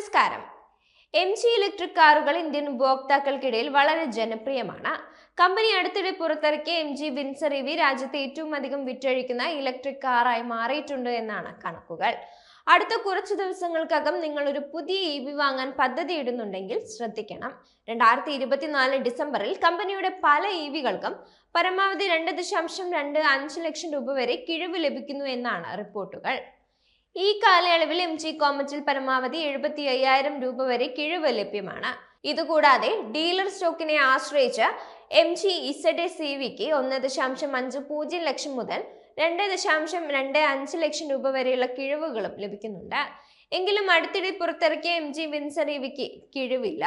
നമസ്കാരം. MG electric കാറുകൾ Indian ഉപഭോക്താക്കൾക്കിടയിൽ വളരെ ജനപ്രിയമാണ്. കമ്പനി അടുത്തിടെ പുറത്തിറക്കിയ MG വിൻസർ EV രാജ്യത്തെ ഏറ്റവും അധികം വിറ്റഴിക്കുന്ന ഇലക്ട്രിക് കാറായി മാറിയിട്ടുണ്ട് എന്നാണ് കണക്കുകൾ. അടുത്ത കുറച്ച് ദിവസങ്ങൾക്കകം നിങ്ങൾ ഒരു പുതിയ EV വാങ്ങാൻ പദ്ധതിയിടുന്നുണ്ടെങ്കിൽ ശ്രദ്ധിക്കണം. 2024 ഡിസംബറിൽ കമ്പനിയുടെ പല EVകൾക്കും പരമാവധി 2.25 ലക്ഷം രൂപ വരെ കിഴിവ് ലഭിക്കുന്നു എന്നാണ് റിപ്പോർട്ടുകൾ. ഈ കാലയളവിൽ MG കോമറ്റിൽ പരമാവധി 75,000 രൂപ വരെ കിഴിവ് ലഭ്യമാണ്. ഇതുകൂടാതെ ഡീലർ സ്റ്റോക്കിനെ ആശ്രയിച്ച് MG ZS EVക്ക് 1.50 ലക്ഷം മുതൽ 2.25 ലക്ഷം രൂപ വരെയുള്ള കിഴിവുകളും ലഭിക്കുന്നുണ്ട്. എങ്കിലും അടുത്തിടെ പുറത്തിറക്കിയ MG വിൻസർ EVക്ക് കിഴിവില്ല.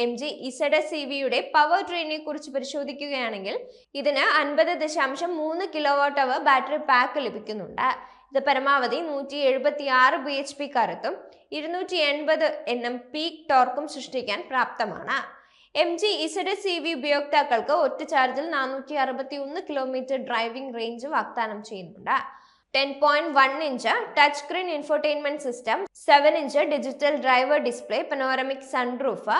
MG ZS EVയുടെ പവർ ട്രെയിനിനെ കുറിച്ച് പരിശോധിക്കുകയാണെങ്കിൽ ഇതിന് 50.3 kWh ബാറ്ററി പാക്ക് ലഭിക്കുന്നുണ്ട്. ഇത് പരമാവധി 176 bhp കരുത്തും 280 Nm പീക്ക് ടോർക്കും സൃഷ്ടിക്കാൻ പ്രാപ്തമാണ്. MG ZS EV ഉപയോക്താക്കൾക്ക് ഒറ്റ ചാർജിൽ 461 കിലോമീറ്റർ ഡ്രൈവിംഗ് റേഞ്ച് വാഗ്ദാനം ചെയ്യുന്നുണ്ട്. 10.1 inch touch screen infotainment system, 7 inch digital driver display, panoramic sunroof,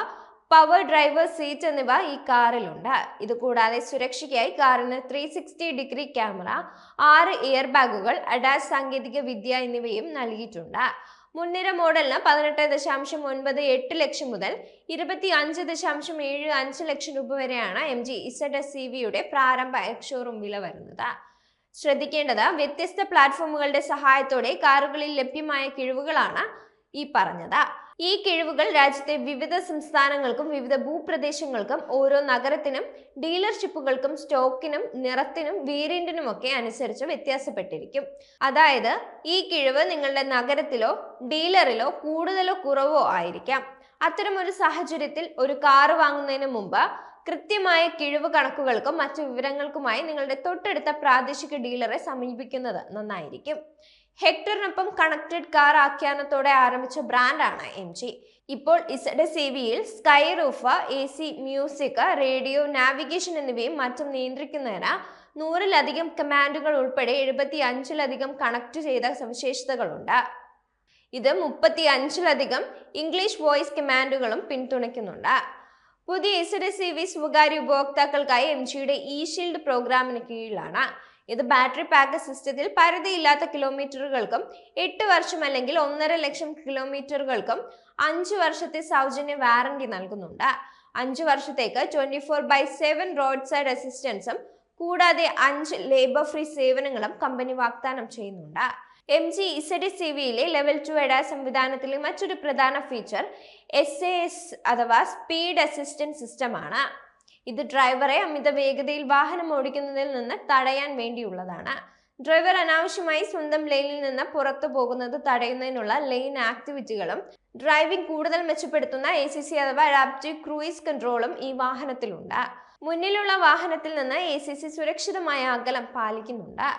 power driver seat എന്നിവ ഈ കാറിലുണ്ട്. ഇതുകൂടാതെ സുരക്ഷയ്ക്കായി കാറിന് 360-ഡിഗ്രി ക്യാമറ, 6 എയർ ബാഗുകൾ, ADAS സാങ്കേതിക വിദ്യ എന്നിവയും നൽകിയിട്ടുണ്ട്. മുൻനിര മോഡലിന് 18.98 ലക്ഷം മുതൽ 25.75 ലക്ഷം രൂപ വരെയാണ് MG ZS EVയുടെ പ്രാരംഭ എക്സ്ഷോറൂം വില വരുന്നത്. ശ്രദ്ധിക്കേണ്ടത്, വ്യത്യസ്ത പ്ലാറ്റ്ഫോമുകളുടെ സഹായത്തോടെ കാറുകളിൽ ലഭ്യമായ കിഴിവുകളാണ് ഈ പറഞ്ഞത്. ഈ കിഴിവുകൾ രാജ്യത്തെ വിവിധ സംസ്ഥാനങ്ങൾക്കും വിവിധ ഭൂപ്രദേശങ്ങൾക്കും ഓരോ നഗരത്തിനും ഡീലർഷിപ്പുകൾക്കും സ്റ്റോക്കിനും നിറത്തിനും വേരിയന്റിനുമൊക്കെ അനുസരിച്ച് വ്യത്യാസപ്പെട്ടിരിക്കും. അതായത് ഈ കിഴിവ് നിങ്ങളുടെ നഗരത്തിലോ ഡീലറിലോ കൂടുതലോ കുറവോ ആയിരിക്കാം. അത്തരമൊരു സാഹചര്യത്തിൽ ഒരു കാറ് വാങ്ങുന്നതിന് മുമ്പ് കൃത്യമായ കിഴിവ് കണക്കുകൾക്കും മറ്റു വിവരങ്ങൾക്കുമായി നിങ്ങളുടെ തൊട്ടടുത്ത പ്രാദേശിക ഡീലറെ സമീപിക്കുന്നത് നന്നായിരിക്കും. ഹെക്ടറിനൊപ്പം കണക്റ്റഡ് കാർ ആഖ്യാനത്തോടെ ആരംഭിച്ച ബ്രാൻഡാണ് MG. ഇപ്പോൾ ZS EVയിൽ sky roof, AC, music, radio, navigation എന്നിവയും മറ്റും നിയന്ത്രിക്കുന്നതിന് 100-ലധികം കമാൻഡുകൾ ഉൾപ്പെടെ 75-ലധികം കണക്ട് ചെയ്ത സവിശേഷതകളുണ്ട്. ഇത് 35-ലധികം ഇംഗ്ലീഷ് വോയിസ് കമാൻഡുകളും പിന്തുണയ്ക്കുന്നുണ്ട്. പുതിയ ZS EV സ്വകാര്യ ഉപഭോക്താക്കൾക്കായി MGയുടെ eShield പ്രോഗ്രാമിന് കീഴിലാണ്. ഇത് ബാറ്ററി പാക്ക് സിസ്റ്റത്തിൽ പരിധിയില്ലാത്ത കിലോമീറ്ററുകൾക്കും 8 വർഷം അല്ലെങ്കിൽ 1.5 ലക്ഷം കിലോമീറ്ററുകൾക്കും 5 വർഷത്തെ സൗജന്യ വാറന്റി നൽകുന്നുണ്ട്. 5 വർഷത്തേക്ക് 24/7 റോഡ് സൈഡ് അസിസ്റ്റൻസും കൂടാതെ 5 ലേബർ ഫ്രീ സേവനങ്ങളും കമ്പനി വാഗ്ദാനം ചെയ്യുന്നുണ്ട്. MG ZS EVയിലെ ലെവൽ 2 ADAS സംവിധാനത്തിലെ മറ്റൊരു പ്രധാന ഫീച്ചർ SAS അഥവാ സ്പീഡ് അസിസ്റ്റന്റ് സിസ്റ്റമാണ്. ഇത് ഡ്രൈവറെ അമിത വേഗതയിൽ വാഹനം ഓടിക്കുന്നതിൽ നിന്ന് തടയാൻ വേണ്ടിയുള്ളതാണ്. ഡ്രൈവർ അനാവശ്യമായി സ്വന്തം ലെയിനിൽ നിന്ന് പുറത്തു പോകുന്നത് തടയുന്നതിനുള്ള ലെയിൻ ആക്ടിവിറ്റികളും ഡ്രൈവിംഗ് കൂടുതൽ മെച്ചപ്പെടുത്തുന്ന ACC അഥവാ അഡാപ്റ്റീവ് ക്രൂയിസ് കൺട്രോളും ഈ വാഹനത്തിലുണ്ട്. മുന്നിലുള്ള വാഹനത്തിൽ നിന്ന് ACC സുരക്ഷിതമായ അകലം പാലിക്കുന്നുണ്ട്.